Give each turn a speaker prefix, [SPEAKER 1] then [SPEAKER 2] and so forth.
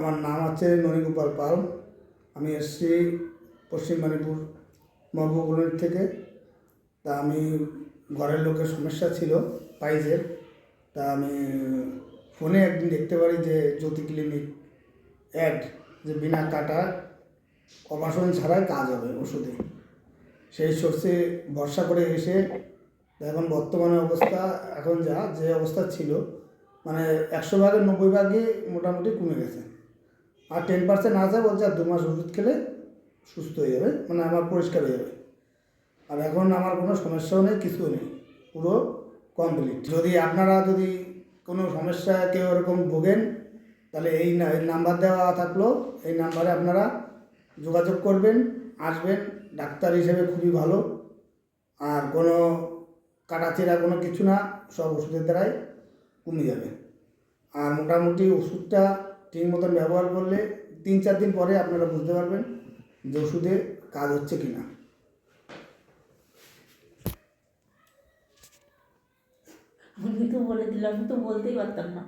[SPEAKER 1] আমার নাম আছে ননীগোপাল পাল। আমি এসছি পশ্চিম মেদিনীপুর মহবুবগঞ্জ থেকে। তা আমি ঘরের লোকের সমস্যা ছিল পাইজের। তা আমি ফোনে একদিন দেখতে পারি যে জ্যোতি ক্লিনিক অ্যাড, যে বিনা কাটা অপারেশন ছাড়াই কাজ হবে ওষুধে। সেই সোর্সে ভরসা করে এসে এখন বর্তমানে অবস্থা, এখন যে অবস্থা ছিল মানে 100 ভাগের 90 ভাগই মোটামুটি কমে গেছে। আর 10% আছে, বলছে আর 2 মাস ওষুধ খেলে সুস্থ হয়ে যাবে, মানে আমার পরিষ্কার হয়ে যাবে। আর এখন আমার কোনো সমস্যাও নেই, কিছুও নেই, পুরো কমপ্লিট। যদি আপনারা কোনো সমস্যা কেউ এরকম ভোগেন, তাহলে এই নাম্বার দেওয়া থাকলো, এই নাম্বারে আপনারা যোগাযোগ করবেন, আসবেন। ডাক্তার হিসেবে খুবই ভালো, আর কোনো কাটাছেঁড়া কোনো কিছু না, সব ওষুধের দ্বারাই কমে যাবে। আর মোটামুটি ওষুধটা ঠিক মতন ব্যবহার করলে 3-4 দিন পরে আপনারা বুঝতে পারবেন যে ওষুধে কাজ হচ্ছে কি না।
[SPEAKER 2] আমি তো বলে দিলাম, আমি তো বলতেই পারতাম না।